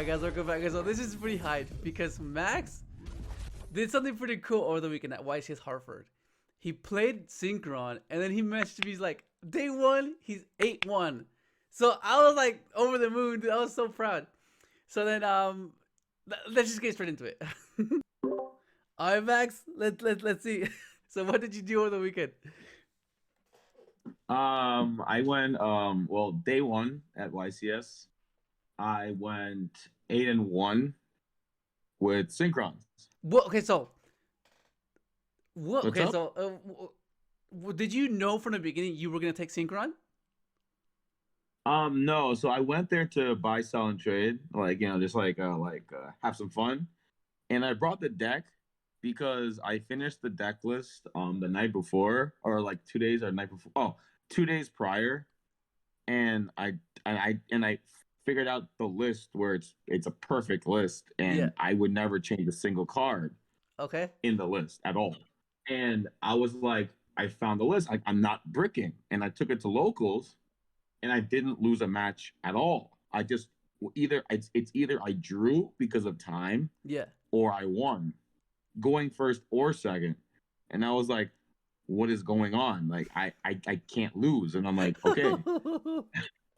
Alright guys, welcome back. So this is pretty hype because Max did something pretty cool over the weekend at YCS Hartford. He played Synchron and then he messaged me, he's like, day one, he's 8-1. So I was like over the moon, dude. I was so proud. So then let's just get straight into it. Alright Max, let's see. So what did you do over the weekend? I went well, day one at YCS. I went 8-1 with Synchron. What? Okay, so what? What's Okay, up? so did you know from the beginning you were gonna take Synchron? No, so I went there to buy, sell, and trade, just have some fun. And I brought the deck because I finished the deck list the night before, or like 2 days or night before. Oh, 2 days prior, and I figured out the list where it's a perfect list, Yeah. and I would never change a single card Okay. in the list at all. And I was like, I found the list. I'm not bricking, and I took it to locals, and I didn't lose a match at all. I just it's either I drew because of time Yeah. or I won, going first or second. And I was like, what is going on? Like I can't lose. And I'm like, okay.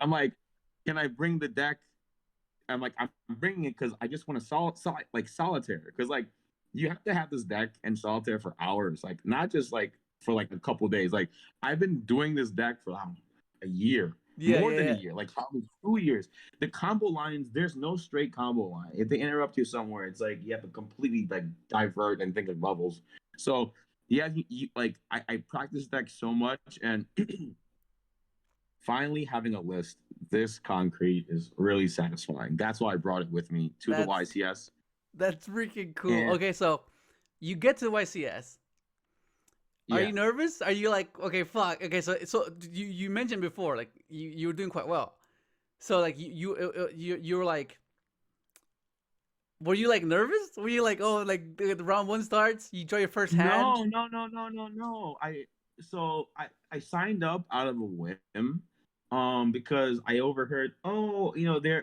I'm like, can I bring the deck? I'm like, I'm bringing it because I just want to solitaire. Because like you have to have this deck and solitaire for hours, like not just like for like a couple days. Like I've been doing this deck for a year, Yeah, more yeah, than a yeah. year, like probably 2 years. The combo lines, there's no straight combo line. If they interrupt you somewhere, it's like you have to completely like divert and think of levels. So yeah, I practiced deck so much, and finally having a list this concrete is really satisfying. That's why I brought it with me to the That's YCS. that's freaking cool. And Okay, so you get to the YCS. Are yeah, you nervous? Are you like, okay, fuck. Okay, so you mentioned before like you were doing quite well. So like you were like, were you like nervous? Were you like, oh, like the round one starts, you draw your first hand? no. I signed up out of a whim, because I overheard, oh,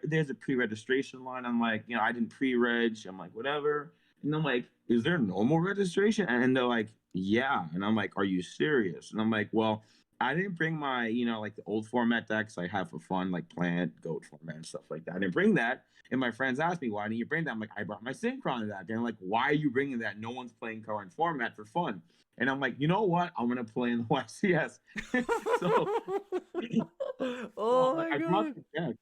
there's a pre-registration line. I'm like, I didn't pre-reg. I'm like, whatever. And I'm like, is there normal registration? And they're like, yeah. And I'm like, are you serious? And I'm like, well, I didn't bring my, like the old format decks I have for fun, like plant, goat format, and stuff like that. I didn't bring that. And my friends asked me, why didn't you bring that? I'm like, I brought my Synchron deck. And I'm like, why are you bringing that? No one's playing current format for fun. And I'm like, you know what? I'm going to play in the YCS. So, Oh like, my I brought god. the deck.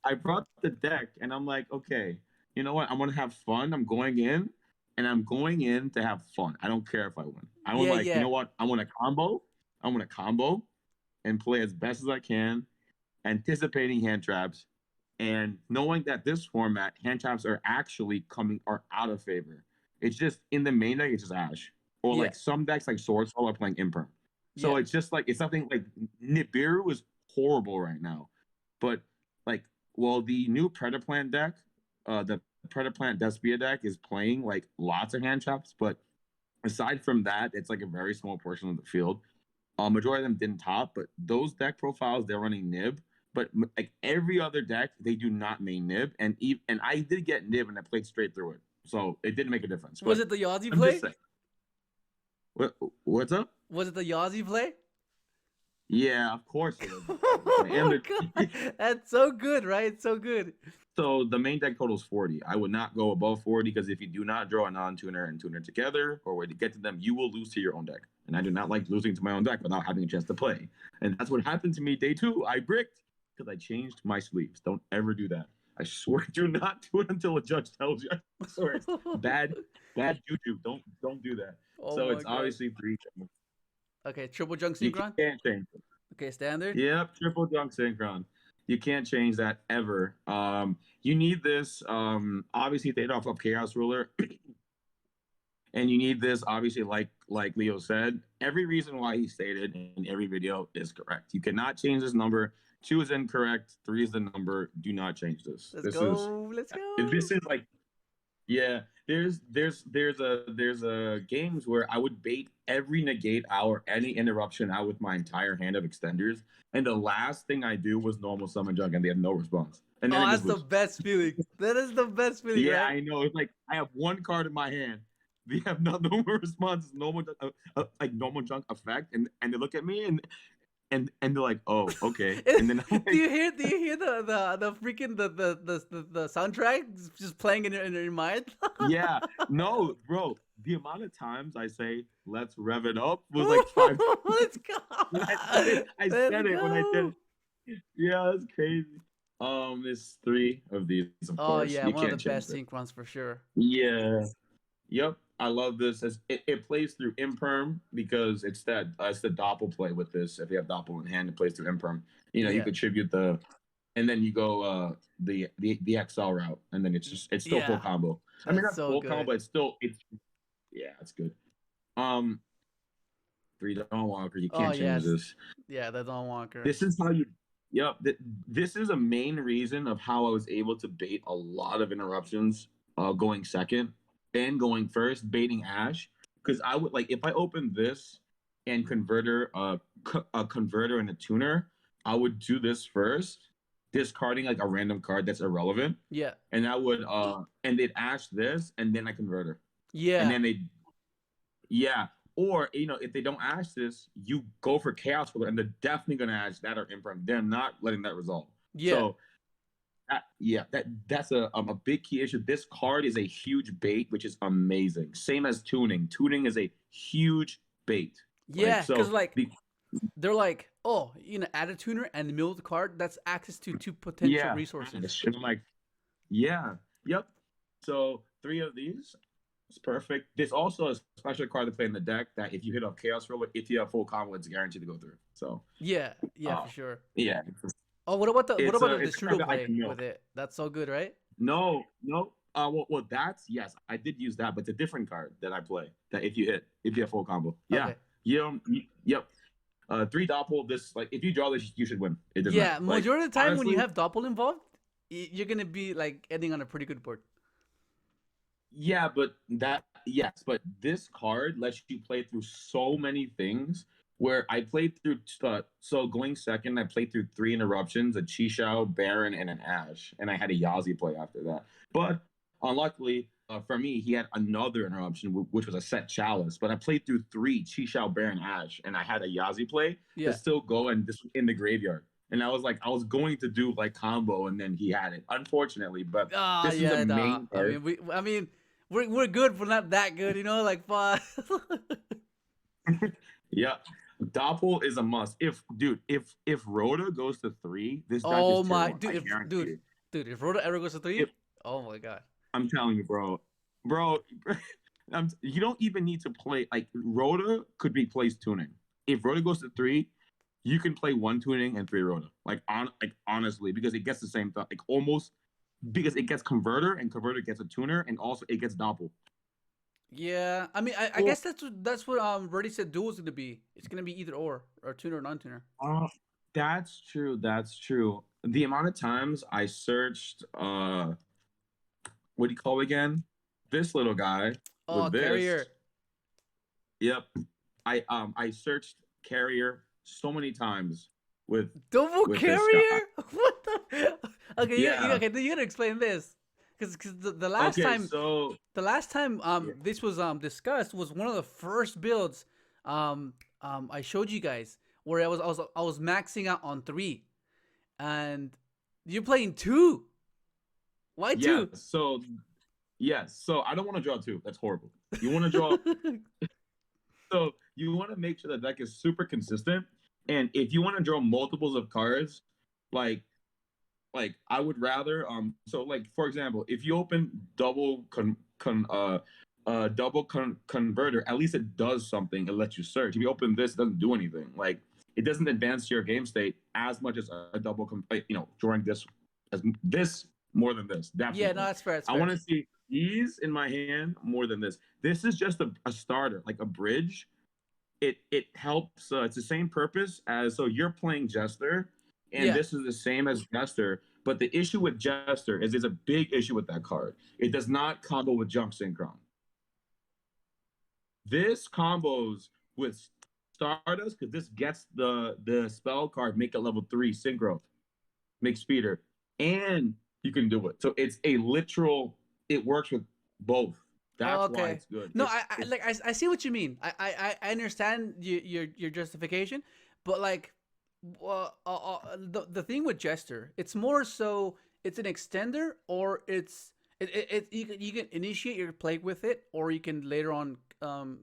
I brought the deck, and I'm like, okay, you know what? I'm going to have fun. I'm going in, and I'm going in to have fun. I don't care if I win. I want Yeah, like, you yeah. know what? I want to combo. I want to combo and play as best as I can, anticipating hand traps, and knowing that this format, hand traps are out of favor. It's just in the main deck, it's just Ash. Or Yeah. like some decks like Sword Soul are playing Imperm. Yeah. So it's just like it's something like Nibiru is horrible right now. But like, well, the new Predaplant deck, the Predaplant Despia deck is playing like lots of hand traps, but aside from that, it's like a very small portion of the field. Majority of them didn't top, but those deck profiles they're running Nib. But like every other deck, they do not main Nib, and I did get Nib, and I played straight through it, so it didn't make a difference. Was But it the Yazi I'm just play? saying, what's up? Was it the Yazi play? Yeah, of course it was. Oh And my god. That's so good, right? It's so good. so the main deck total is 40. I would not go above 40 because if you do not draw a non-tuner and tuner together, or way to get to them, you will lose to your own deck. And I do not like losing to my own deck without having a chance to play. And that's what happened to me day two. I bricked because I changed my sleeves. Don't ever do that. I swear, do not do it until a judge tells you. I swear, it's bad juju. Don't do that. Oh So my it's god. obviously three. Okay, triple junk You synchron. can't change it. Okay, standard. Yep, triple junk synchron. You can't change that ever. You need this. Obviously, they off of Chaos Ruler, and you need this. Obviously, like Leo said, every reason why he stated in every video is correct. You cannot change this number. 2 is incorrect. 3 is the number. Do not change this. Let's This is go. Let's go. this is like, yeah. there's a games where I would bait every negate out or any interruption out with my entire hand of extenders, and the last thing I do was normal summon junk, and they have no response, and then Oh, I that's just the lose. best feeling. That is the best feeling, Yeah, right? I know. It's like I have one card in my hand. They have no more response, like normal junk effect, and they look at me and they're like, oh, okay, and then I'm Do like, you hear? Do you hear the freaking the soundtrack just playing in your mind? yeah, no, bro. The amount of times I say "let's rev it up" was like five. Let's go. When I said it, I Let's said it when I said go. it. Yeah, that's crazy. There's three of these, of Oh course. yeah, You one of the can't change best that. synchrons for sure. Yeah. Yep. I love this. It plays through imperm because it's the doppel play with this. If you have doppel in hand, it plays through imperm. You Yeah, contribute the and then you go the XL route, and then it's still full yeah, combo. I mean, that's not so full combo, good. but it's yeah, it's good. Um, three Dawn Walker, you Oh can't change yes, this. yeah, the Don Walker. This is how you. Yep. This is a main reason of how I was able to bait a lot of interruptions, going second and going first, baiting Ash, because I would like if I opened this and a converter and a tuner, I would do this first, discarding like a random card that's irrelevant, Yeah, and I would and they'd Ash this, and then I converter, and yeah, then they yeah. Or if they don't ask this, you go for chaos ruler, and they're definitely gonna ask that or imprint. They're not letting that resolve. yeah, So that's a big key issue. This card is a huge bait, which is amazing. Same as tuning. Tuning is a huge bait. Like yeah. Cause so, like they're like, oh, add a tuner and the middle of the card. That's access to two potential yeah. resources. And I'm like, yeah, yep. So three of these. It's perfect. There's also a special card to play in the deck that if you hit a chaos roller, if you have full combo, it's guaranteed to go through. So, Yeah, yeah, uh, for sure. yeah, Oh, what about the it's a card pseudo that I play can with milk. it? That's so good, right? No, no. Well, that's yes, I did use that, but it's a different card that I play. That if you have full combo, yeah, Okay. yep. Three doppel. This like if you draw this, you should win. It doesn't matter. Yeah, Like majority of the time when you honestly, have doppel involved, you're gonna be like ending on a pretty good board. yeah, but but this card lets you play through so many things. Where I played through, so going second, I played through three interruptions: a Chisao, Baron, and an Ash, and I had a Yazi play after that. But unluckily for me, he had another interruption, which was a set Chalice. But I played through three Chisao, Baron, Ash, and I had a Yazi play to Yeah. still go and this in the graveyard. And I was like, I was going to do like combo, and then he had it, unfortunately. But Ah, this is the yeah, nah. main card. I mean, we're good, but not that good, like fuck. Yeah. Doppel is a must. If Rhoda goes to three, this deck is Oh tier my, one. I guarantee it. dude, if Rhoda ever goes to If three, oh my god. I'm telling you, bro, you don't even need to play like Rhoda could be placed tuning. If Rhoda goes to three, you can play one tuning and three Rhoda. Like honestly, because it gets the same thing. Like almost because it gets converter and converter gets a tuner and also it gets doppel. Yeah, I mean, I Or guess that's what Reddy said duel is gonna be. It's gonna be either or tuner or non-tuner. that's true. That's true. The amount of times I searched what do you call it again? This little guy Oh, with this. carrier, Yep. I searched carrier so many times with double this guy. carrier. What the? Okay, Yeah. you gotta explain this, because the last Okay, time so yeah. this was discussed was one of the first builds I showed you guys where I was maxing out on 3, and you're playing 2. Why Yeah, 2? so yes, so I don't want to draw two. That's horrible. You want to draw so you want to make sure the deck is super consistent. And if you want to draw multiples of cards, like I would rather so like for example, if you open converter, at least it does something. It lets you search. If you open this, it doesn't do anything. Like it doesn't advance your game state as much as a drawing this more than this. Yeah, no, Definitely. that's fair. That's I fair. want to see these in my hand more than this. This is just a starter, like a bridge. It helps. It's the same purpose as so you're playing Jester, and Yeah, this is the same as Jester, But the issue with Jester is there's a big issue with that card. It does not combo with Junk Synchron. This combos with Stardust because this gets the spell card, make it level 3 synchro, make speeder, and you can do it. So it's a literal. It works with both. Oh, That's why okay. it's good. No, I like I see what you mean. I understand your justification, but like, the thing with Jester, it's more so it's an extender, or you can initiate your play with it, or you can later on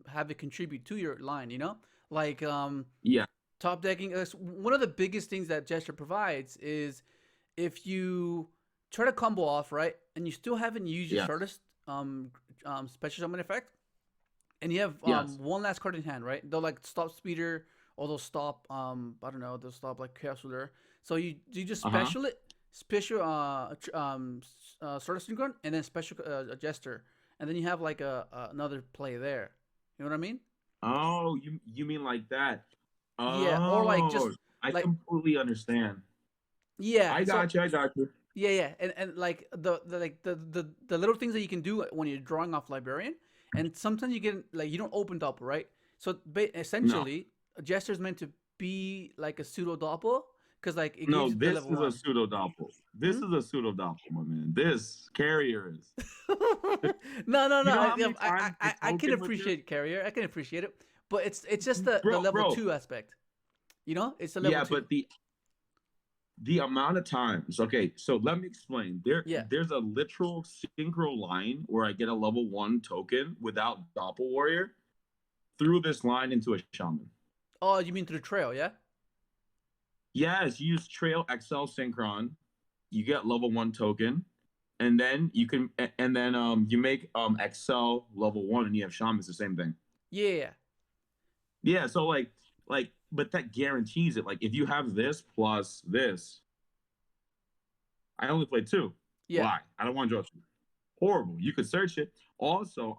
have it contribute to your line. You know, like Yeah, top decking. One of the biggest things that Jester provides is if you try to combo off, right, and you still haven't used your yeah, shortest special summon effect, and you have yes, one last card in hand, right? They'll like stop speeder, or they'll stop I don't know, they'll stop like chaos ruler. So you just uh huh. special it, special sort of synchron, and then special jester, and then you have like another play there. You know what I mean? Oh, you mean like that? Yeah, or like Oh, just I like completely understand. yeah. I So got you. I got you. yeah, yeah, and like the little things that you can do when you're drawing off librarian, and sometimes you get like you don't open doppel, right? So No, essentially, a gesture is meant to be like a pseudo doppel because like it gives no, you the this level is a one. pseudo doppel. This Hmm? is a pseudo doppel, my man. This carrier is. No, no, no. You know how many times I I can token with this, appreciate carrier. I can appreciate it, but it's just the level bro? two aspect. You know, it's the level Yeah, two. but the amount of times. Okay, so let me explain. Yeah. There's a literal synchro line where I get a level 1 token without doppel warrior through this line into a shaman. Oh, you mean through the trail? Yeah. Yes, you use Trail XL Synchron. You get level 1 token, and then you can and then you make XL level 1 and you have shaman. It's the same thing. Yeah. Yeah, so like but that guarantees it. Like if you have this plus this, I only played 2. Yeah. Why? I don't want to draw 2. Horrible. You could search it. Also,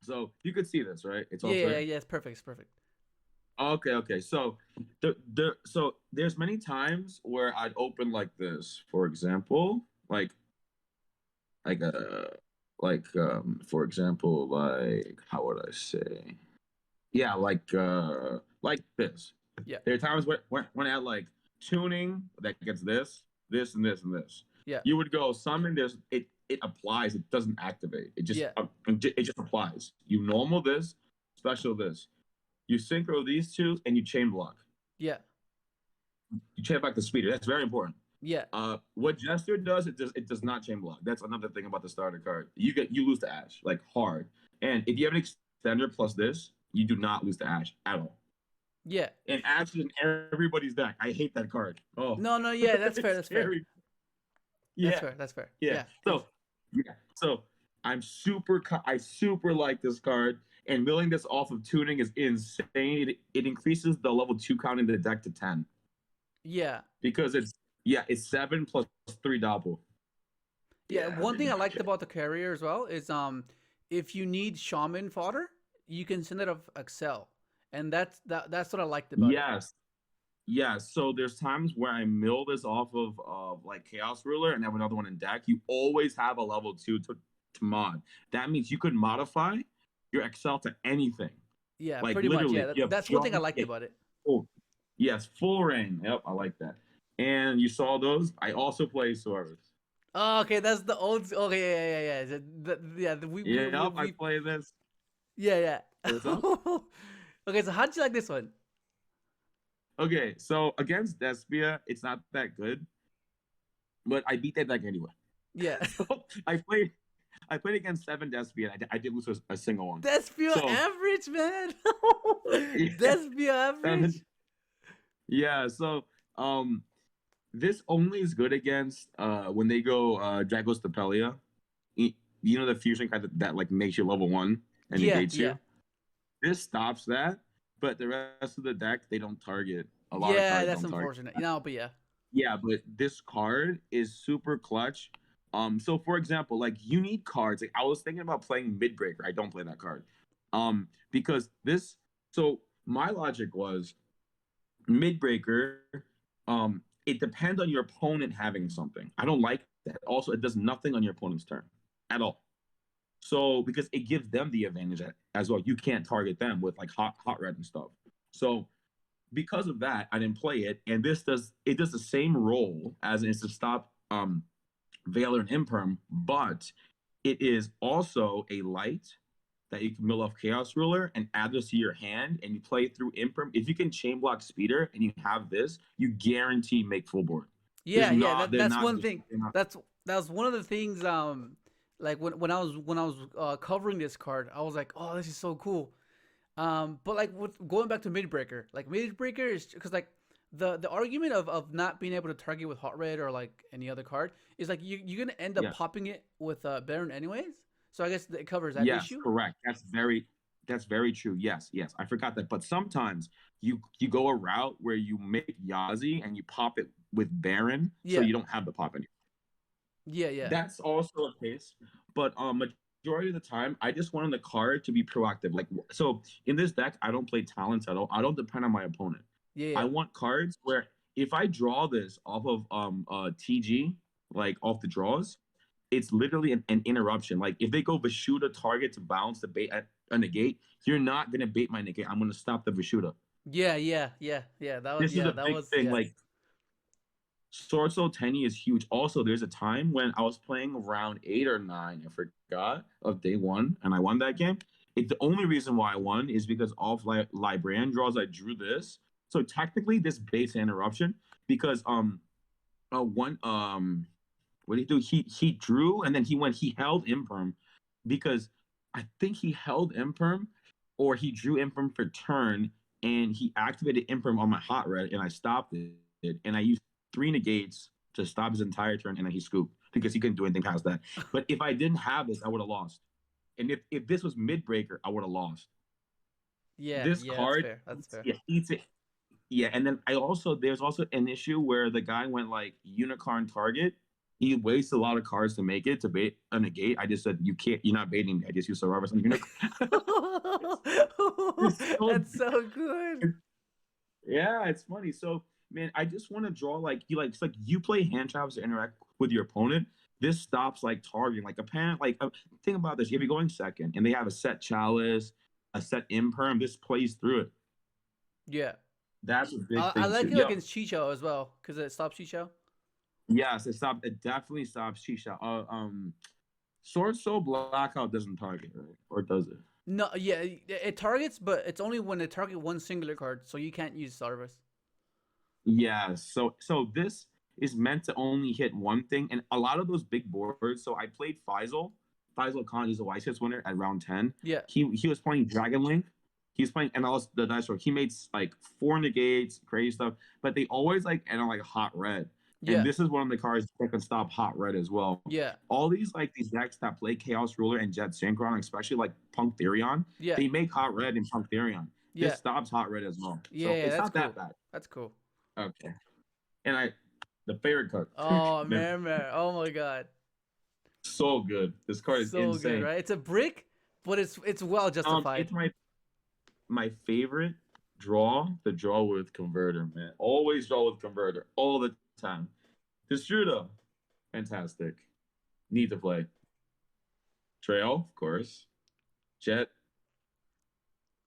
so you could see this, right? It's all Yeah. clear. Yeah. It's perfect. It's perfect. Okay, okay. So so there's many times where I'd open like this, for example, like for example, like how would I say? Yeah, like this. Yeah. There are times when I had like tuning that gets this, this, and this, and this. Yeah. You would go summon this. It applies. It doesn't activate. Yeah. It just applies. You normal this, special this. You synchro these two, and you chain block. Yeah. You chain back the speeder. That's very important. Yeah. What Jester does, it does not chain block. That's another thing about the starter card. You lose to Ash like hard. And if you have an extender plus this, you do not lose to Ash at all. Yeah. And Ash is in everybody's deck. I hate that card. Oh, No, no, yeah, that's fair. it's That's fair. scary. That's Yeah, fair. That's fair. yeah. Yeah. So yeah, so I super like this card, and milling this off of tuning is insane. It increases the level 2 count in the deck to 10 Yeah. because it's 7 plus 3 doppel. Yeah. Yeah, One dude. thing I liked about the carrier as well is if you need shaman fodder, you can send it off Excel. And that's what I liked about it. Yes. Yes. So there's times where I mill this off of like Chaos Ruler and have another one in deck. You always have a level 2 to mod. That means you could modify your Excel to anything. Yeah, Like pretty much. literally, Yeah, you have that's one thing I liked yeah, about it. full, yes, full rain. Yep, I like that. And you saw those. I also play Saurus. Oh, okay, that's the old. Okay, yeah, yeah, yeah, yeah. Yep, I We play this. yeah, What's yeah. up? Okay, so how did you like this one? Okay, so against Despia, it's not that good, but I beat that deck anyway. Yeah, So I played against 7 Despia, and I did lose a single one. that's pure So average, man. yeah, That's pure average. 7, yeah. So this only is good against when they go Dragos Stapelia. You know the fusion card that like makes you level 1 and Yeah, negates yeah, you. This stops that, but the rest of the deck they don't target. A lot of yeah. cards That's don't target. unfortunate. You know, but yeah, Yeah, but this card is super clutch. So for example, like you need cards. Like I was thinking about playing Midbreaker. I don't play that card. Because this. So my logic was Midbreaker. it depends on your opponent having something. I don't like that. Also, it does nothing on your opponent's turn at all. So because it gives them the advantage as well. You can't target them with like hot red and stuff. So because of that, I didn't play it. And this does the same role as it's to stop Valor and Imperm, but it is also a light that you can mill off Chaos Ruler and add this to your hand, and you play through Imperm. If you can chain block Speeder and you have this, you guarantee make full board. Yeah, yeah, They're that's not one just thing. they're not, That was one of the things. Like when I was covering this card, I was like, oh, this is so cool. But like going back to Midbreaker, like Midbreaker is because like the argument of not being able to target with Hot Red or like any other card is like you're gonna end up yeah. popping it with Baron anyways. So I guess it covers that Yes, issue. correct. That's very true. Yes, yes. I forgot that. But sometimes you go a route where you make Yazi and you pop it with Baron, so Yeah, you don't have the pop anymore. yeah, yeah, That's also a case. But majority of the time, I just wanted the card to be proactive. Like so in this deck, I don't play talents at all. I don't depend on my opponent. yeah, I yeah, want cards where if I draw this off of TG, like off the draws, it's literally an interruption. Like if they go Vishuda target to bounce the bait at a negate, you're not gonna bait my negate. I'm gonna stop the Vishuda. yeah, yeah, yeah, yeah. This is a That big was thing. yeah. Like Sword Soul Tenny is huge. Also, there's a time when I was playing round 8 or 9, I forgot, of day one, and I won that game. The only reason why I won is because off Librarian draws, I drew this. So technically, this baits an interruption because one what did he do? He drew and then he held Imperm because I think he held Imperm or he drew Imperm for turn and he activated Imperm on my hot red and I stopped it and I used 3 negates to stop his entire turn and then he scooped because he couldn't do anything past that. But if I didn't have this, I would have lost. And if this was mid breaker, I would have lost. Yeah, This yeah, that's card fair. That's fair. eats it. Yeah, and then there's also an issue where the guy went like unicorn target. He wastes a lot of cards to make it to bait a negate. I just said you're not baiting me. I just used Survivor on unicorn. So, That's so good. yeah, it's funny. So man, I just want to draw like it's like you play hand traps to interact with your opponent. This stops like targeting. Like a parent, like think about this. If you're going second and they have a set chalice, a set imperm, this plays through it. Yeah, That's a big I thing too. like it Yep. against Chicho as well because it stops Chicho. Yes, it definitely stops Shisha. Sword Soul Blackout doesn't target, right? Or does it? No, yeah, it targets, but it's only when it target one singular card, so you can't use Cerberus. Yeah. So this is meant to only hit one thing, and a lot of those big boards. So I played Faisal. Faisal Khan, he's a YCS winner at round 10. Yeah, He was playing Dragon Link. He's playing NLS the dice roll. He made like 4 negates, crazy stuff, but they always like end on like hot red. And yeah, this is one of the cards that can stop hot red as well. yeah, All these decks that play Chaos Ruler and Jet Synchron, especially like Punk Therion, yeah, they make hot red in Punk Therion. This yeah, stops hot red as well. So yeah. it's That's not that cool. bad. That's cool. Okay. And the favorite card. Oh Man, man, man. Oh my god, so good. This card is so good, insane. right? It's a brick, but it's well justified. It's my favorite draw, the draw with converter, man. Always draw with converter, all the time. Distrudo, fantastic. Need to play. Trail, of course. Jet.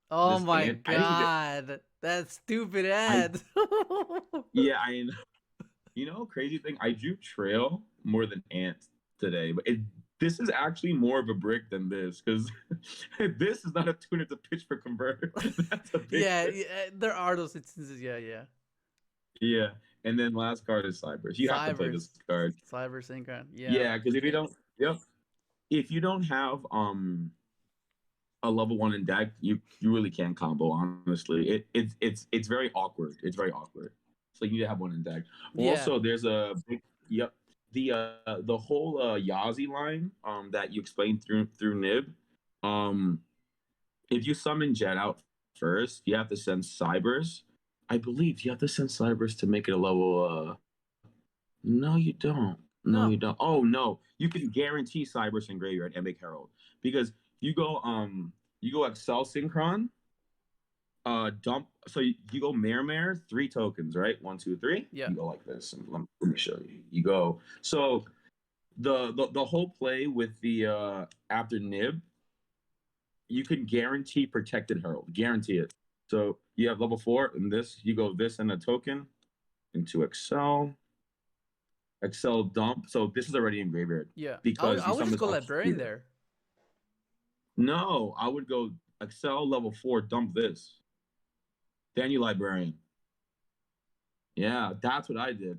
Oh This my ant. I didn't get. god, that stupid I ad. yeah. Crazy thing. I drew trail more than ant today, but this is actually more of a brick than this because this is not a tuner to pitch for converter. That's a big Yeah, thing. yeah, there are those instances. Yeah, yeah. Yeah. And then last card is Cybers. You have to play this Cybers, card. Cyber Synchron. Yeah, Yeah, because if you don't have a level 1 in deck, you really can't combo. Honestly, it's very awkward. It's very awkward. So you need to have one in deck. yeah, Also, there's a big the whole Yazi line that you explained through Nib. Um, if you summon Jet out first, you have to send Cybers. I believe you have to send Cybers to make it a level. No, you don't. No, no, you don't. Oh no, you can guarantee Cybers and Graveyard and make Herald because you go Excel Synchron dump. So you go mare, 3 tokens, right? One, two, three. Yeah. You go like this. And let me show you. You go. So the whole play with the after nib, you can guarantee protected herald. Guarantee it. So you have level 4 and this. You go this and a token into Excel. Excel dump. So this is already in graveyard. Yeah. Because I you would summon just this go up librarian here. there. No, I would go Excel level 4, dump this. Then you librarian. Yeah, that's what I did.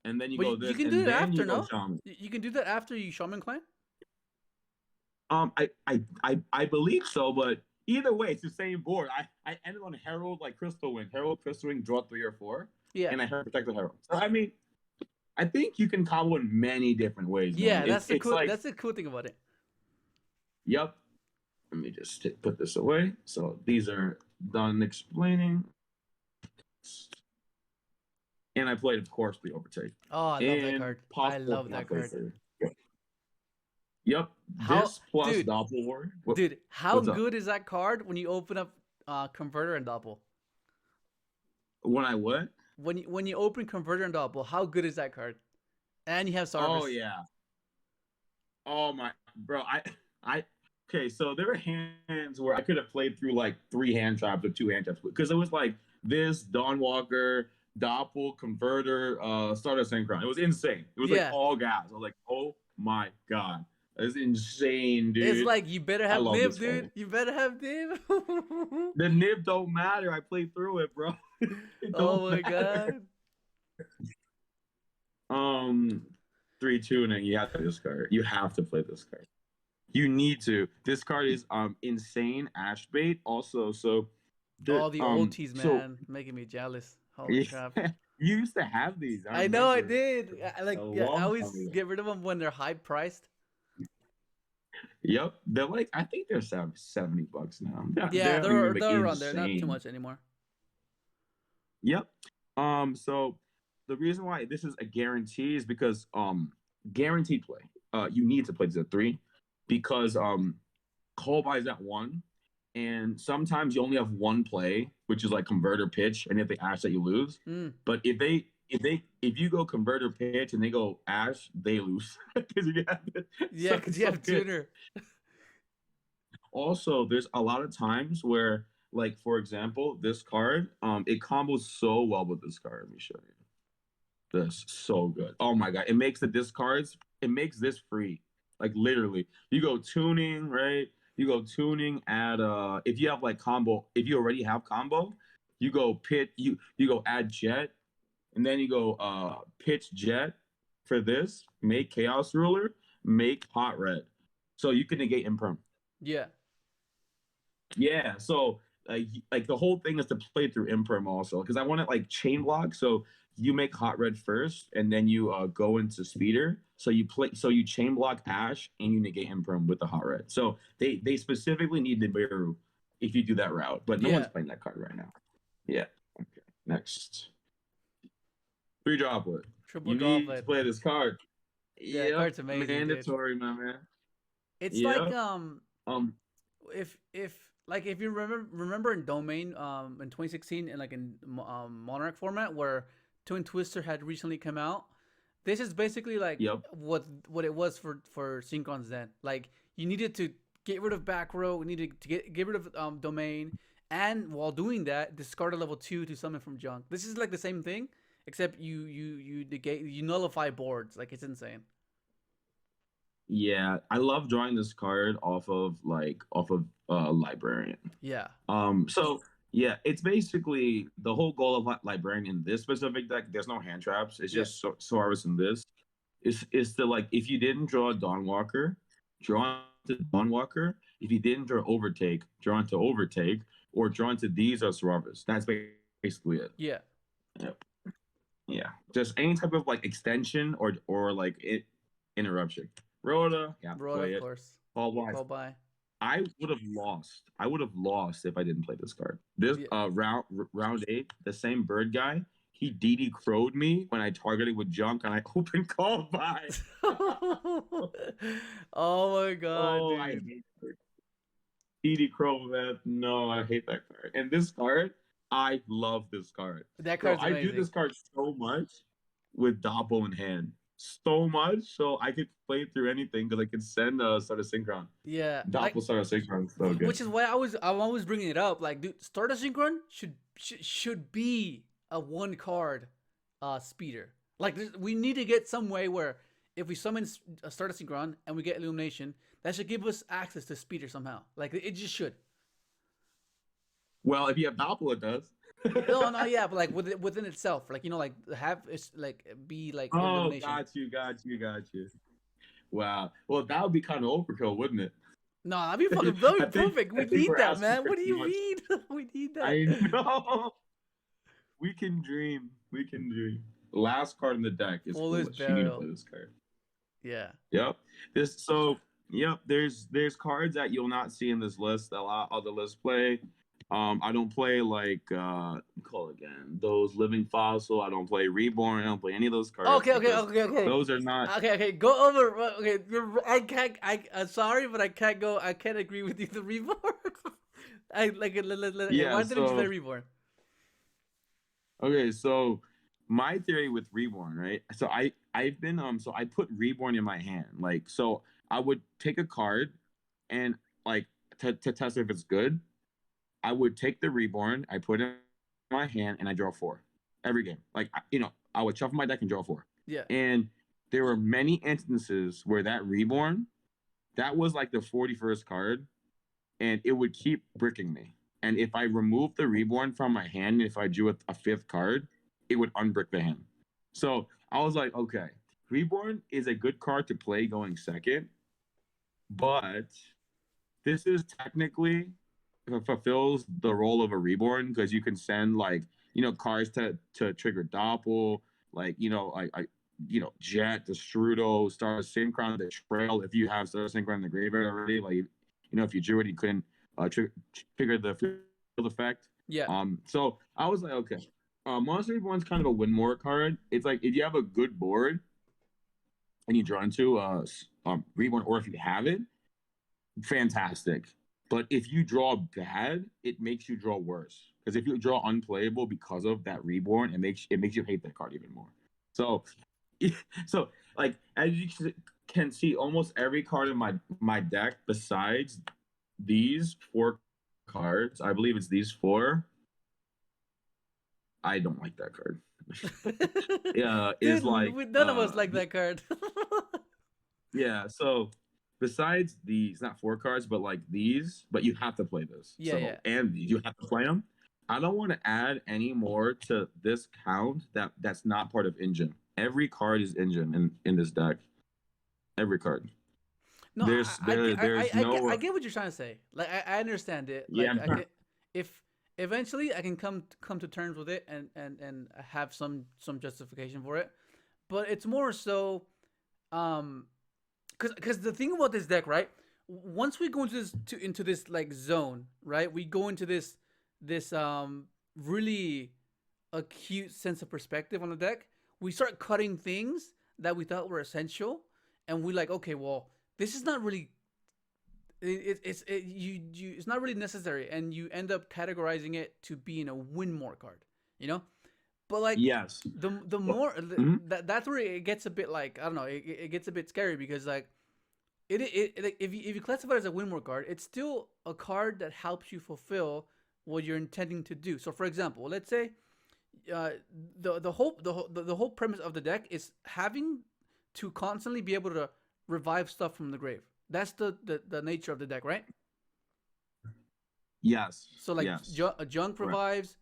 And then you But go you this, can do and it then after, you go no? shaman. You can do that after you shaman clan. I believe so, but either way, it's the same board. I ended on Herald like Crystal Wing. Herald Crystal Wing, draw 3 or 4. Yeah. And I heard Protected Herald. So I mean, I think you can combo in many different ways, man. Yeah, that's the It's cool. like, That's the cool thing about it. yep. Let me just put this away. So these are done explaining. And I played, of course, the overtake. Oh, I love that card. I Possible love that card. Yep. How, This plus dude? Doppel War. Dude, how What's up? good is that card when you open up Converter and Doppel? When I what? When you open Converter and Doppel, how good is that card? And you have Sarvis. Oh yeah. Oh my, bro. I. Okay, so there were hands where I could have played through like 3 hand traps or 2 hand traps because it was like this Dawnwalker, Doppel, Converter, Stardust Synchron. It was insane. It was like all gas. I was like, oh my god, that's insane, dude. It's like you better have nib, dude. Card. You better have nib. The nib don't matter. I played through it, bro. Oh my god. 3, 2, and then you have to play this card. You have to play this card. You need to. This card is insane ash bait. Also, so all the OTs, man, making me jealous. Holy crap! You used to have these. I know I did. I always get rid of them when they're high priced. Yep, they're like, I think they're $70 now. Yeah, they're around there. Not too much anymore. Yep. So the reason why this is a guarantee is because guaranteed play. You need to play this at 3 because call buys at 1, and sometimes you only have 1 play, which is like converter pitch, and if they ash that you lose. But if you go converter pitch and they go ash, they lose because you have tuner. Also, there's a lot of times where, like, for example, this card, it combos so well with this card. Let me show you. This so good. Oh my god, it makes the discards. It makes this free. Like literally, you go tuning, right? You go tuning at if you have like combo, if you already have combo, you go pit, you go add jet, and then you go pitch jet for this, make chaos ruler, make hot red. So you can negate imperm. Yeah. Yeah. So like the whole thing is to play through imperm also, because I want it like chain block. So you make hot red first, and then you go into speeder. So you chain block ash and you negate imperm with the hot red. So they specifically need Nibiru if you do that route, but no one's playing that card right now. Yeah. Okay. Next. 3 droplet. Triple you droplet. need to play this card. Yeah, that card's amazing. Mandatory, my man. It's like if you remember in Domain in 2016 and like in Monarch format where Twin Twister had recently come out. This is basically like what it was for Synchrons then. Like you needed to get rid of back row, we needed to get rid of Domain, and while doing that, discard a level 2 to summon from junk. This is like the same thing, except you negate, you nullify boards. Like it's insane. Yeah, I love drawing this card off of Librarian. Yeah. So yeah, it's basically the whole goal of Librarian in this specific deck. There's no hand traps. It's just Saurus in this. Is to like, if you didn't draw a Dawnwalker, draw into Dawnwalker. If you didn't draw Overtake, draw into Overtake, or draw into these or Saurus. That's basically it. Yeah. Yep. Yeah. Just any type of like extension or like interruption. Rhoda, yeah, Rhoda, of course. Call by. I would have lost if I didn't play this card. This round 8, the same bird guy, he DD crowed me when I targeted with junk and I opened call by. Oh my god, dude. I hate it. PD Chromath. No, I hate that card. And this card, I love this card. That So card's I do amazing. this card so much with Doppel in hand. So much, so I could play through anything because I could send a Stardust Synchron. Yeah, like Doppel Stardust Synchron is so good. which is why I'm always bringing it up. Like, dude, Stardust Synchron should be a one card speeder. Like, we need to get some way where if we summon a Stardust Synchron and we get Illumination, that should give us access to speeder somehow. Like, it just should. Well, if you have Doppel, it does. No, no, yeah, but like within itself, like like have it's like be like Oh, Illumination. got you. Wow. Well, that would be kind of overkill, wouldn't it? No, that'd be perfect. I We think need we're that, asking man. for What do too you much. mean? We need that. I know. We can dream. We can dream. Last card in the deck is Foolish foolish. You need to Burial. play this card. Yeah. Yep. Yep. There's cards that you'll not see in this list that a lot of other lists play. I don't play like call it again. Those Living Fossil. I don't play Reborn. I don't play any of those cards because Okay. those are not. Okay. Go over. Okay, I can't. I'm sorry, but I can't go. I can't agree with you. The reborn. I like it. Yeah. Why didn't you play So reborn? okay. So my theory with Reborn, right? So I've been so I put Reborn in my hand. Like so I would take a card and like to test if it's good. I would take the Reborn, I put it in my hand, and I draw four every game. Like I would shuffle my deck and draw four. Yeah. And there were many instances where that Reborn, that was like the 41st card, and it would keep bricking me. And if I removed the Reborn from my hand, if I drew a fifth card, it would unbrick the hand. So I was like, okay, Reborn is a good card to play going second, but this is technically fulfills the role of a Reborn because you can send like cards to trigger Doppel, like Jet, the Strudo, Stardust Synchron, the Trail. If you have Stardust Synchron in the graveyard already, like if you drew it, you couldn't trigger the field effect. Yeah. So I was like, okay, Monster Reborn's kind of a win more card. It's like if you have a good board and you draw into Reborn, or if you have it, fantastic. But if you draw bad, it makes you draw worse. Because if you draw unplayable because of that Reborn, it makes you hate that card even more. So, so like as you can see, almost every card in my deck besides these four cards, I believe it's these four. I don't like that card. Yeah, is Dude, like none of us like that card. yeah. So besides these, not four cards, but like these, but you have to play this. Yeah, so yeah. and you have to play them. I don't want to add any more to this count that's not part of engine. Every card is engine in this deck. Every card. No, There's no. I get what you're trying to say. Like, I understand it. Yeah. Like, I can, if eventually I can come to terms with it and have some justification for it, but it's more so, because the thing about this deck, right? Once we go into this like zone, right? We go into this really acute sense of perspective on the deck. We start cutting things that we thought were essential, and we like, okay, well, this is not really it's not really necessary, and you end up categorizing it to being a win more card, you know. But like Yes. the more that's where it gets a bit like, I don't know, it gets a bit scary because like like if you classify it as a win more card, it's still a card that helps you fulfill what you're intending to do. So for example, let's say the whole premise of the deck is having to constantly be able to revive stuff from the grave. That's the nature of the deck, right? Yes. So like yes. Junk revives,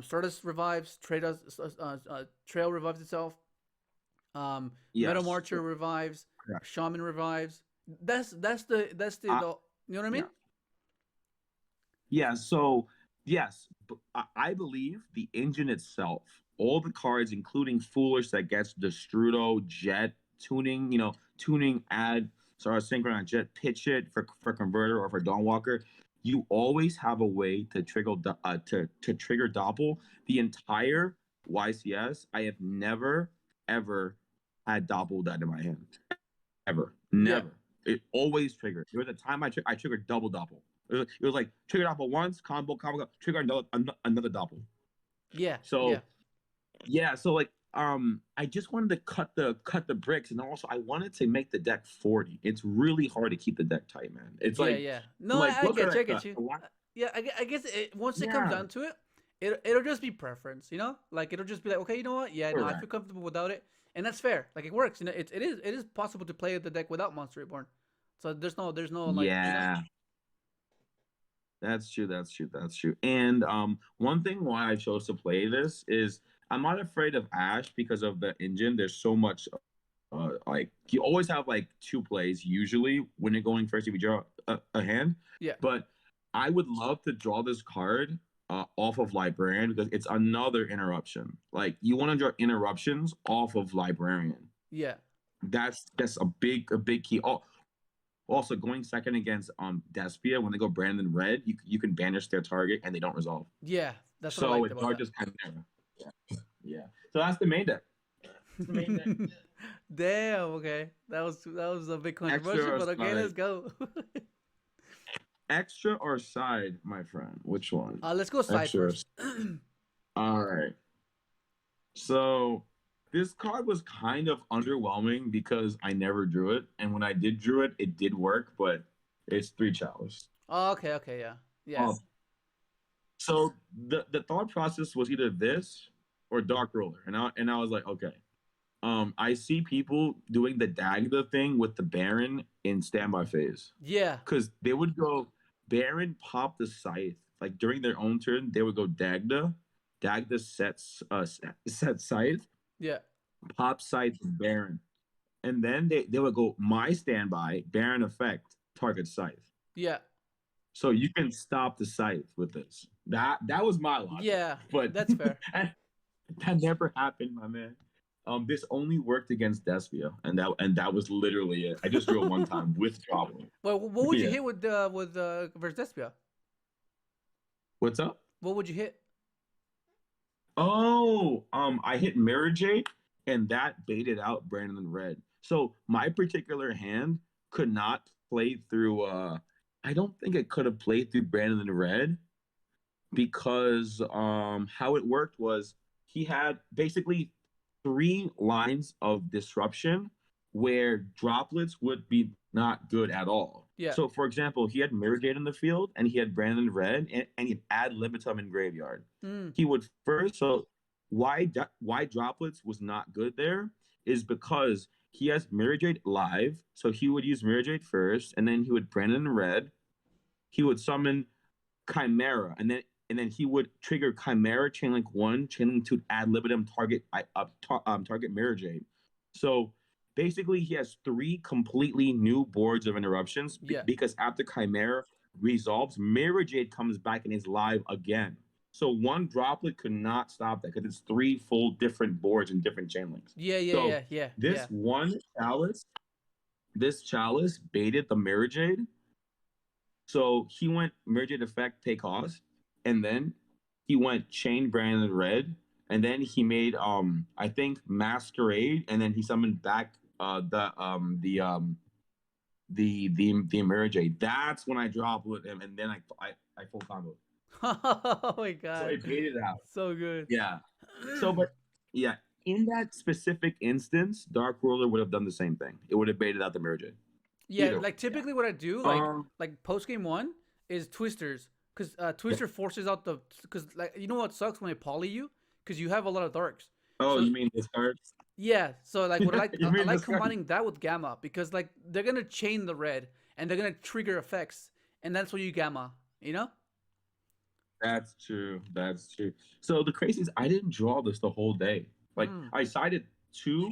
Stardust revives, Trail revives itself, Yes. Metal Marcher revives, Correct. Shaman revives. That's the you know what I mean? Yeah. So yes, I believe the engine itself, all the cards, including Foolish that gets the Strudo, Jet, tuning, tuning, add, Synchron on Jet, pitch it for Converter or for Dawnwalker. You always have a way to trigger to trigger Doppel. The entire YCS, I have never ever had Doppel that in my hand. Ever. Never. Yeah. It always triggered. There was a time I triggered double Doppel. It was like trigger doppel once, combo, trigger another doppel. Yeah, yeah, So yeah, so like I just wanted to cut the bricks, and also I wanted to make the deck 40. It's really hard to keep the deck tight, man. It's yeah, like yeah. No, like I look get at you. I it, get you. a lot. Yeah, I guess once it comes Yeah, down to it, it'll just be preference, you know? Like it'll just be like, okay, you know what? Yeah, no, I feel correct. comfortable without it, and that's fair. Like it works, you know. It is possible to play the deck without Monster Reborn. So there's no like, you know. Yeah, that's true. That's true. That's true. And one thing why I chose to play this is I'm not afraid of Ash because of the engine. There's so much like you always have like two plays usually when you're going first if you draw a hand. Yeah, But I would love to draw this card off of Librarian because it's another interruption. Like you want to draw interruptions off of Librarian. yeah, That's a big key. Oh, also going second against Despia when they go Brandon Red, you can banish their target and they don't resolve. yeah. That's what I So liked it's about hard that. just kind of yeah. Yeah. So that's the main deck. That's the main deck. Damn. Okay, that was a bit controversial, Extra or but okay, side? let's go. Extra or side, my friend? Which one? Let's go side Extra. first. All right. So this card was kind of underwhelming because I never drew it, and when I did drew it, it did work, but it's three chalice. Oh, okay, okay, yeah, yeah, Oh, so the thought process was either this or Dark Roller, and I was like, okay. I see people doing the Dagda thing with the Baron in standby phase yeah, because they would go Baron pop the scythe like during their own turn. They would go Dagda sets set scythe, yeah, pop scythe Baron, and then they would go my standby Baron effect target scythe. yeah, So you can stop the scythe with this. That was my logic, yeah. but That's fair. that never happened, my man. This only worked against Despia, and that was literally it. I just drew it one time with Goblin. Well, what would you Yeah. hit with versus Despia? What's up? What would you hit? Oh, I hit Mirror Jade, and that baited out Brandon Red. So my particular hand could not play through. I don't think it could have played through Brandon Red because how it worked was he had basically three lines of disruption where droplets would be not good at all. Yeah, So, for example, he had Mirror Jade in the field and he had Brandon Red and he'd add Libitum in graveyard. mm, He would first, so why droplets was not good there is because he has Mirror Jade live. So he would use Mirror Jade first and then he would Brandon Red. He would summon Chimera, and then he would trigger Chimera Chainlink 1, Chainlink 2 ad libitum target Mirror Jade. So basically, he has three completely new boards of interruptions yeah, because after Chimera resolves, Mirror Jade comes back and is live again. So one droplet could not stop that because it's three full different boards and different chain links. yeah, yeah, So yeah, yeah, this yeah, one this chalice baited the Mirror Jade, so he went Merged Effect, Pay Cost, and then he went Chain Branded Red, and then he made I think Masquerade, and then he summoned back the Merged. That's when I dropped with him, and then I full combo. Oh my So god, it baited out. so good. Yeah. So but yeah, in that specific instance, Dark Ruler would have done the same thing. It would have baited out the Merged. Yeah, Either way. like Yeah. typically what I do, like post game one is twisters, because twister forces out the, because like you know what sucks when they poly you, because you have a lot of darks. Oh, So you mean this card? yeah, so like what I like, You I mean like this card? combining that with gamma because like they're gonna chain the red and they're gonna trigger effects, and that's what you gamma, you know? That's true. That's true. So the crazy is I didn't draw this the whole day. Like Mm. two.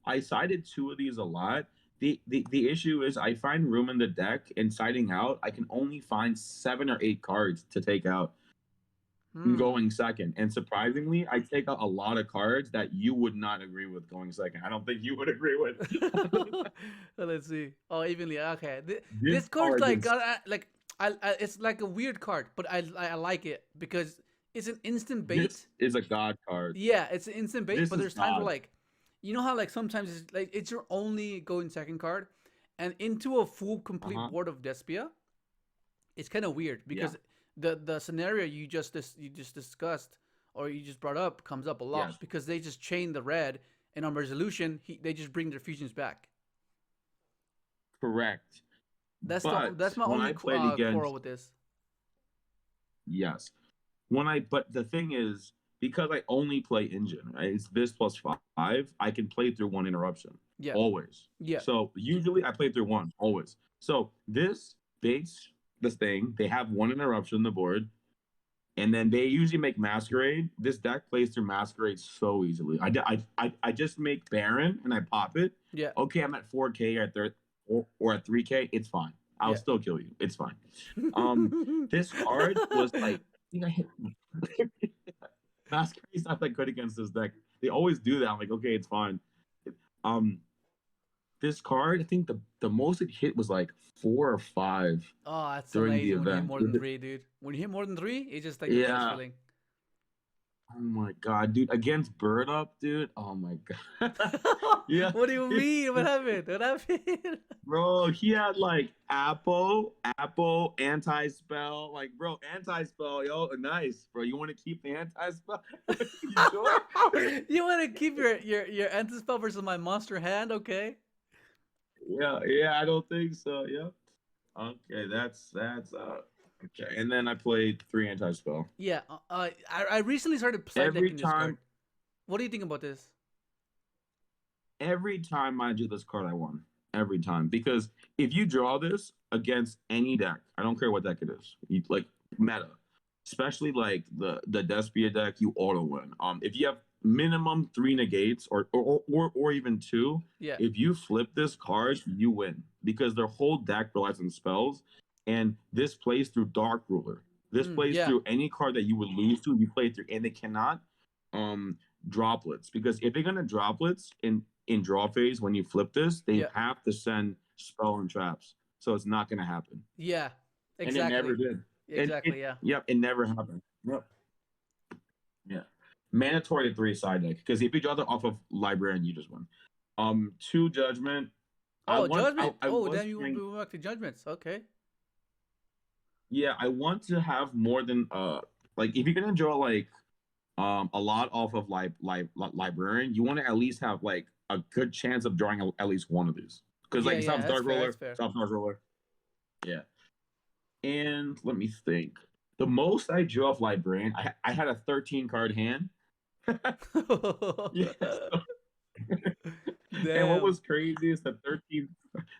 I sided two of these a lot. The issue is I find room in the deck and siding out, I can only find 7 or 8 cards to take out Mm. going second. And surprisingly, I take out a lot of cards that you would not agree with going second. I don't think you would agree with. Let's see. Oh, evenly. Okay. This This card's card like is like it's like a weird card, but I like it because it's an instant bait. this is a god card. Yeah, it's an instant bait, This but is there's times where god. like, you know how like sometimes it's like it's your only going second card, and into a full complete Uh-huh. board of Despia, It's kind of weird Yeah. because the scenario you just discussed or you just brought up comes up a lot Yes. because they just chain the red, and on resolution they just bring their fusions back. Correct. But That's my when only I played quarrel against, with this. yes, but the thing is, because I only play engine, right? It's this plus five. I can play through one interruption Yeah, always. yeah, So usually I play through one always. So this thing, they have one interruption on the board, and then they usually make Masquerade. This deck plays through Masquerade so easily. I just make Baron and I pop it. yeah, Okay, I'm at 4K or at 3K. It's fine. I'll yeah. still kill you. It's fine. This card was like, I think I hit Masquerade's not that good against this deck. They always do that. I'm like, okay, it's fine. Um, this card, I think the most it hit was like 4 or 5 Oh, that's during the amazing when you hit event. more than three, dude. When you hit more than three, it's just like the best Yeah. feeling. Oh my god, dude! Against Bird Up, dude. Oh my god. Yeah, What do you mean? What happened? What happened? bro. He had like Apple, anti spell. Like, bro, anti spell, yo, nice, bro. You want to keep the anti spell? You sure? You want to keep your anti spell versus my monster hand? Okay. Yeah. I don't think so. Yeah. Okay, that's okay. And then I played 3 anti spell. Yeah. I recently started side Every decking this card. time, What do you think about this? every time I do this card, I won. Every time. Because if you draw this against any deck, I don't care what deck it is, you, like meta, especially like the Despia deck, you auto win. If you have minimum 3 negates or even 2, Yeah. if you flip this card, you win because their whole deck relies on spells, and this plays through Dark Ruler. This plays Yeah. through any card that you would lose to. You play through, and they cannot um droplets, because if they're gonna droplets in draw phase when you flip this, they Yeah. have to send spell and traps. So it's not gonna happen. Yeah. And it never Exactly. did. Exactly. Yeah. Yep, it never happened. Yep. Yeah. Mandatory 3 side deck. Because if you draw that off of librarian, you just win. 2 judgment. Oh, judgment. I Oh, was damn! You trying, we went back to judgments. Okay. yeah, I want to have more than like if you're gonna draw like a lot off of librarian, you want to at least have like a good chance of drawing at least one of these, because Yeah. like Yeah. stops That's dark fair. roller, That's fair. stops dark roller. Yeah. And let me think. The most I drew off librarian, I had a 13 card hand. Yeah. And what Damn. was crazy is the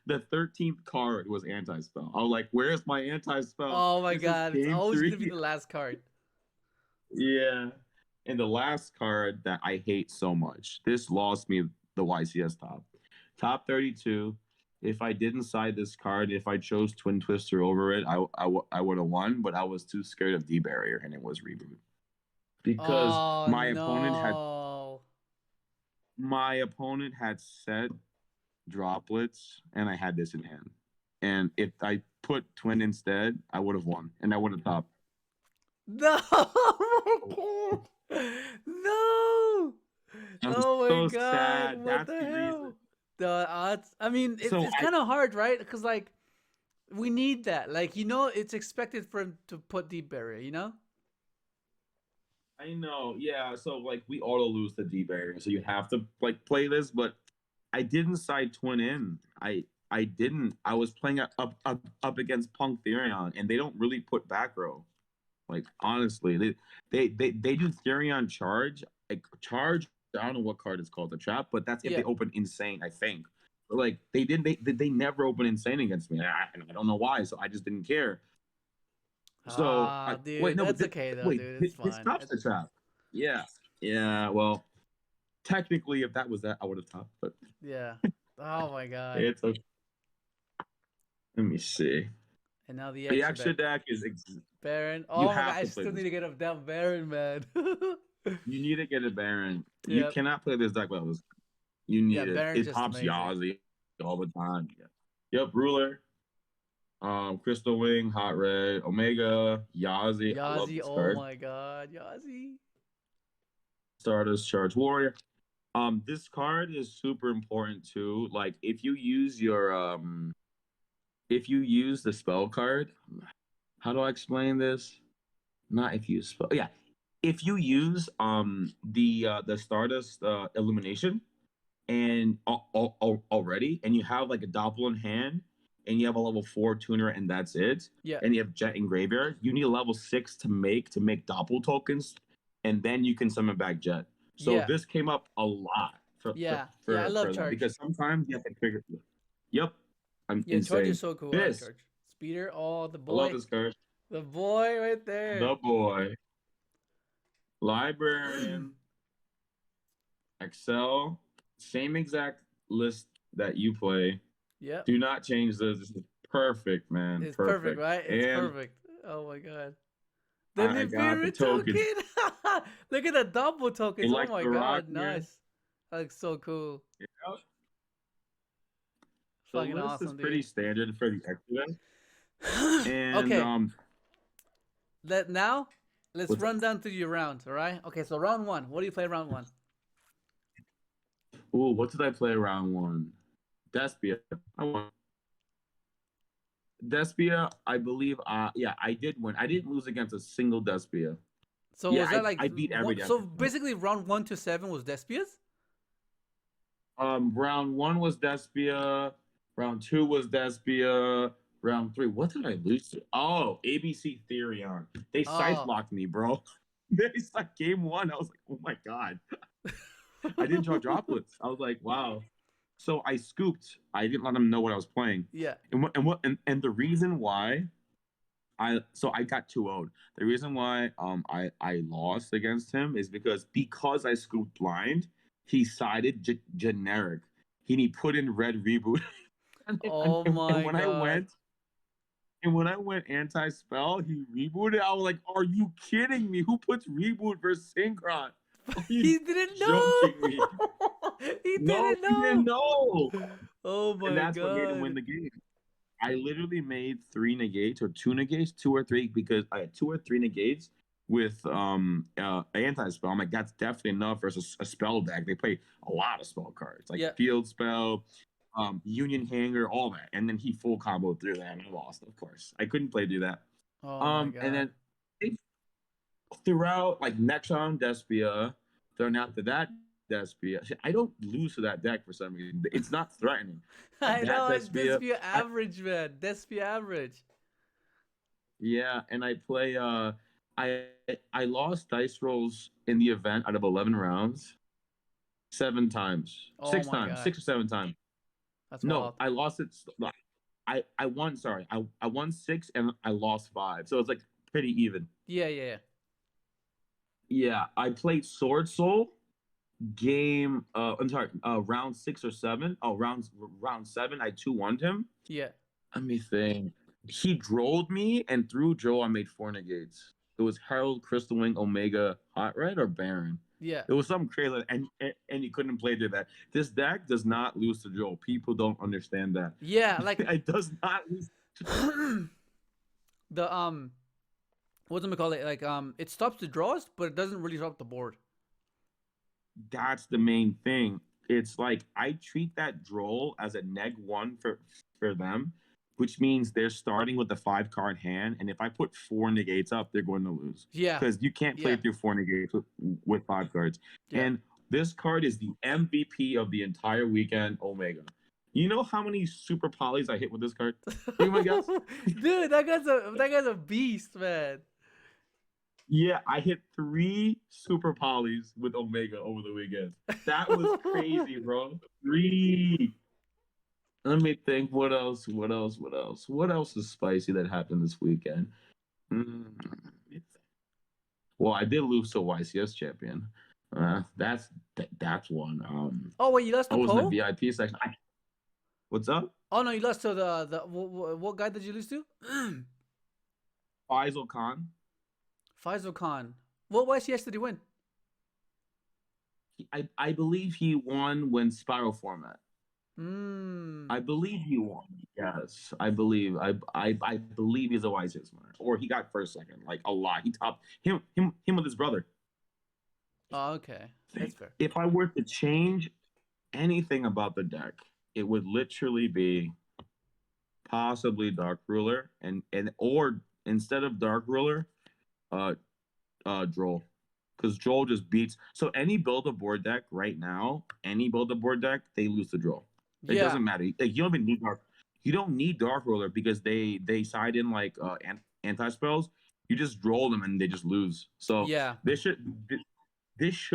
13th card was anti spell. I was like, where's my anti spell? Oh my This is god! It's game always gonna be three. the last card. Yeah. And the last card that I hate so much, this lost me the YCS top 32. If I didn't side this card, if I chose Twin Twister over it, I would have won, but I was too scared of D barrier, and it was reboot because Oh no. my opponent had set droplets, and I had this in hand. And if I put Twin instead, I would have won, and I would have topped. No. Oh my god. No. I'm Oh my so god. sad. What That's the the reason. hell? The odds. I mean, So it's I kind of hard, right? Because like we need that. Like it's expected for him to put deep barrier. I know, yeah. So like we auto lose the D barrier, so you have to like play this. But I didn't side Twin in. I didn't. I was playing up against Punk Therion, and they don't really put back row. Like honestly, they do Therion charge. Like charge. I don't know what card it's called, the trap, but that's if Yeah. they open insane, I think. But like they didn't. They never open insane against me. I don't know why. So I just didn't care. So Ah, wait, dude, no, that's okay though, wait, dude. It's this fine. stops the trap. Yeah, yeah. Well, technically, if that was that, I would have topped. But Yeah. Oh my god. it's okay. Let me see. And now the The extra extra deck. deck is Baron. you Oh my god, have I to play still need this. to get up down Baron, man. You need to get a Baron. You Yep. cannot play this deck without this. You Yeah, need it. Baron's It just pops amazing. Yazi all the time. Yeah. Yep, Ruler. Crystal Wing, Hot Red, Omega, Yazi. I love Yazi, this oh card. my god, Yazi. Stardust Charge Warrior. This card is super important too. Like if you use the spell card, how do I explain this? Not if you spell. Yeah, if you use the Stardust illumination and already, and you have like a doppel in hand, and you have a level 4 tuner, and that's it. Yeah. And you have Jet and Graveyard. You need a level 6 to make doppel tokens, and then you can summon back Jet. So Yeah. this came up a lot Yeah. Yeah. I love for that Charge. because sometimes you have to figure. Yep, I'm Yeah, Charge is insane. so cool. I like This Charge. Speeder. Oh, the I love boy. this card. The boy right there. The boy, Librarian, Excel, same exact list that you play. Yep. Do not change this. This is perfect, man. It's perfect, Perfect. right? It's And perfect. Oh my god. The I got the Nibiru token. token. Look at the double You tokens. Oh like my the rock god, here? nice. That looks so cool. Yep. The Fucking list is awesome, pretty dude. standard for the Exodus. And Okay, let's what's run down through your rounds, all right? Okay, so round one. What do you play round one? ooh, what did I play round one? Despia. I won. Despia, I believe yeah, I did win. I didn't lose against a single Despia. So Yeah, was that like I beat every so Despia. basically round 1 to 7 was Despia's? Round one was Despia. Round two was Despia. Round three, what did I lose to? Oh, ABC Therion. They scythe Oh. blocked me, bro. They like game one. I was like, oh my god. I didn't draw droplets. I was like, wow. So I scooped. I didn't let them know what I was playing. Yeah. And the reason why I got 2-0'd. The reason why I lost against him is because I scooped blind, he sided generic. He put in red reboot. and, Oh my when I god. went anti spell, he rebooted. I was like, "Are you kidding me? Who puts reboot versus synchron? Are you He didn't know. joking me?" He No, didn't he didn't know. know. Oh And my that's what made him win god. the game. I literally made 3 negates or 2 negates, 2 or 3, because I had 2 or 3 negates with anti spell. I'm like, that's definitely enough versus a spell deck. They play a lot of spell cards, like Yeah. field spell, union hanger, all that. And then he full combo through that and I lost, of course. I couldn't play through that. Oh my And god. then throughout, like next round Despia, then after that Despia. I don't lose to that deck for some reason. It's not threatening. I That know it's Despia, Despia average, man. Despia average. yeah, and I play. I I lost dice rolls in the event out of 11 rounds, 7 times, Oh six my times, god. 6 or 7 times. That's No, wild. I lost it. I won. Sorry, I won 6 and I lost 5. So it's like pretty even. Yeah, yeah, yeah. Yeah, I played Sword Soul game. I'm sorry. Round 6 or 7. Oh, round 7. I 2-1'd him. Yeah. Let me think. He drolled me, and through Joe, I made 4 negates. It was Harold, Crystal Wing, Omega, Hot Red, or Baron. Yeah. It was something crazy, and he couldn't play through that. This deck does not lose to Joe. People don't understand that. Yeah, like It does not lose. the what's it call it? Like it stops the draws, but it doesn't really stop the board. That's the main thing. It's like I treat that droll as a neg 1 for them, which means they're starting with a 5 card hand, and if I put 4 negates up, they're going to lose Yeah. because you can't play Yeah. through 4 negates with 5 cards. Yeah. And this card is the MVP of the entire weekend. Omega. You know how many super polys I hit with this card? You my guess? Dude, that guy's a beast, man. Yeah, I hit 3 super polys with Omega over the weekend. That was crazy, bro. 3. Let me think. What else? What else? What else? What else is spicy that happened this weekend? Mm, well, I did lose to YCS champion. That's one. Oh wait, you lost I to was in the Poe? VIP section. What's up? Oh no, you lost to the what guy did you lose to? Faisal Khan. Faisal Khan. What YCS did he win? I believe he won when Spiral format. Hmm. I believe he won. Yes, I believe. I believe he's a YCS winner, or he got first, second, like a lot. He topped him with his brother. Oh, okay. That's fair. If I were to change anything about the deck, it would literally be possibly Dark Ruler and or instead of Dark Ruler, uh, Droll, because Droll just beats. So any build a board deck right now, any build a board deck, they lose to Droll. It Yeah. doesn't matter. Like you don't even need Dark. You don't need Dark Ruler because they side in like anti spells. You just Droll them and they just lose. So Yeah. this should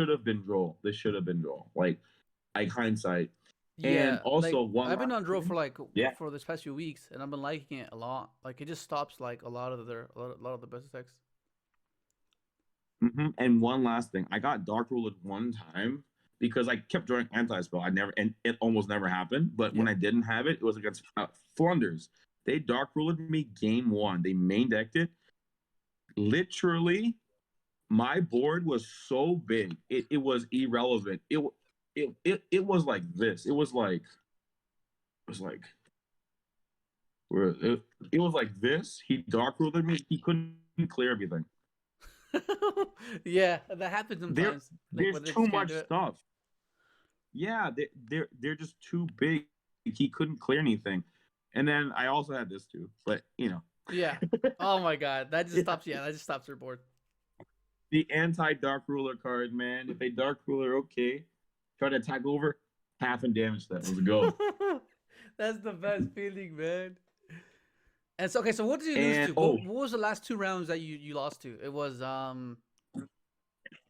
have been Droll. This should have been Droll. Like hindsight. And Yeah. Like also one I've been last on Draw for thing. like Yeah. for this past few weeks, and I've been liking it a lot. Like it just stops like a lot of the best attacks. And one last thing, I got Dark Ruled one time because I kept drawing anti spell. I never, and it almost never happened. But when Yep. I didn't have it, it was against Flanders. They Dark Ruled me game one. They main decked it. Literally, my board was so big, it was irrelevant. It was like this. It was like where it was like this. He Dark Ruled me. He couldn't clear everything. Yeah, that happens There, sometimes. Like there's when they too just can't much do it. stuff. Yeah, they're just too big. He couldn't clear anything. And then I also had this too, but Yeah. Oh my god, that just yeah, stops. Yeah, that just stops your board. the anti Dark Ruler card, man. If they Dark Ruler, okay, try to attack over, half and damage that. Let's go. That's the best feeling, man. And so, okay, so what did you lose to? And What was the last two rounds that you lost to? It was it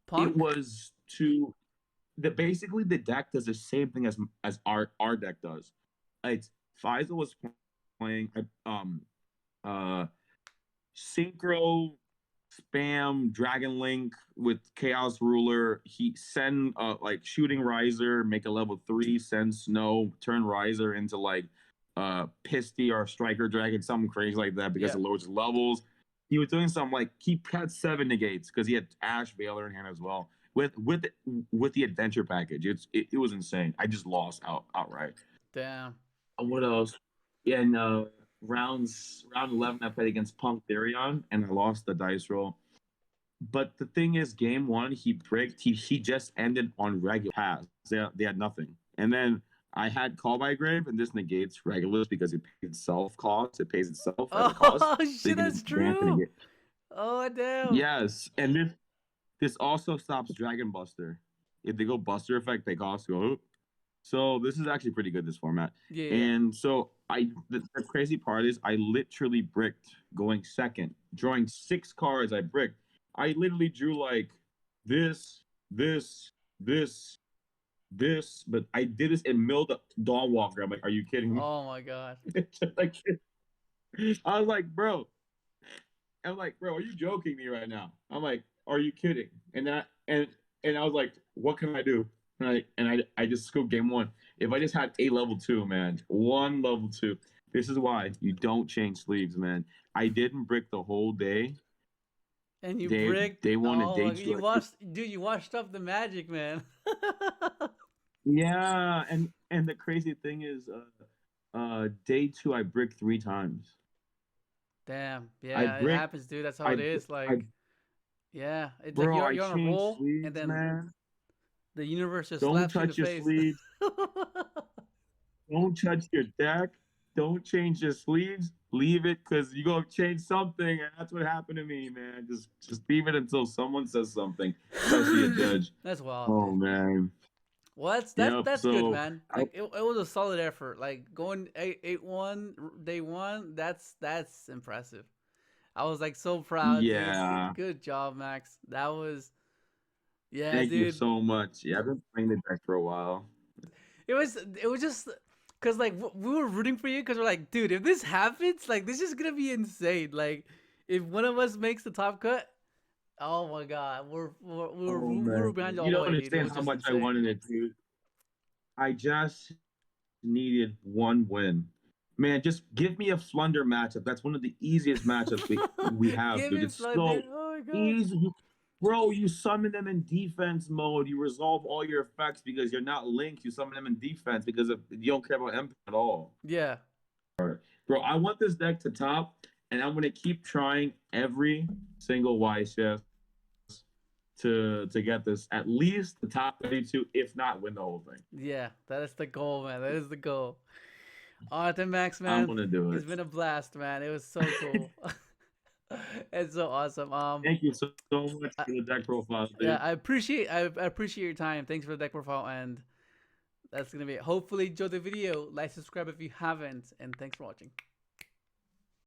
Punk. was to the basically the deck does the same thing as our deck does. It's Faisal was playing uh synchro spam Dragon Link with Chaos Ruler. He send like shooting riser, make a level 3, send snow, turn riser into like Pisty or Striker Dragon, something crazy like that because Yeah. it lowers levels. He was doing something like he had 7 negates because he had Ash Veiler in hand as well. With the adventure package. It was insane. I just lost outright. Damn. What else? Yeah, in round 11, I played against Punk Therion, and I lost the dice roll. But the thing is, game one, he bricked. He just ended on regular pass. They had nothing, and then I had Call by Grave, and this negates regulars because it pays itself cost. It pays itself as a cost, Oh so you shit, can that's just grant the true. negate. Oh damn. Yes, and this also stops Dragon Buster. If they go Buster effect, they cost go. So this is actually pretty good, this format. Yeah, yeah. And so the crazy part is I literally bricked going second, drawing 6 cards. I bricked. I literally drew like this, this, this, this, but I did this in milled Dawnwalker. I'm like, are you kidding me? Oh my god. Like, I was like, bro. I'm like, bro, are you joking me right now? I'm like, are you kidding? And I was like, what can I do? And I just scooped game one. If I just had a level 2, man, one level 2. This is why you don't change sleeves, man. I didn't brick the whole day. And you They bricked. they wanted Oh my, day you 2. washed, dude. You washed up the magic, man. Yeah, and the crazy thing is, day 2 I bricked 3 times. Damn. I Yeah, it bricked. happens, dude. That's how I it is. I Like, yeah, it's like bro, I you're on a changed roll, and sleeves, then man. the universe just Don't slaps you in the touch your face. sleeves. Don't touch your deck. Don't change your sleeves. Leave it because you're gonna change something, and that's what happened to me, man. Just leave it until someone says something, especially a judge. That's wild, Oh dude. man. Well, Yep. that's good, So man. Like it was a solid effort. Like going 8-1 day one. That's impressive. I was like so proud, dude. yeah. Good job, Max. That was yeah, Thank you dude. so much. Yeah, I've been playing the deck for a while. It was just because like we were rooting for you because we're like, dude, if this happens, like this is gonna be insane. Like if one of us makes the top cut, oh my god, Oh we were man. behind you all You the don't way, dude. It understand was how just much I insane. wanted it, dude. I just needed one win. Man, just give me a Flunder matchup. That's one of the easiest matchups we have, Give dude. me It's flood, dude. so Oh my god. easy. Bro, you summon them in defense mode. You resolve all your effects because you're not linked. You summon them in defense because you don't care about MP at all. Yeah. Bro, I want this deck to top, and I'm going to keep trying every single YCS to get this at least the top 32, if not win the whole thing. Yeah, that is the goal, man. That is the goal. All right, then, Max, I'm man. going to do It's it. been a blast, man. It was so cool. It's so awesome. Thank you so much for the deck profile, Yeah, dude. I appreciate your time. Thanks for the deck profile, and that's gonna be it. Hopefully enjoy the video. Like, subscribe if you haven't, and thanks for watching.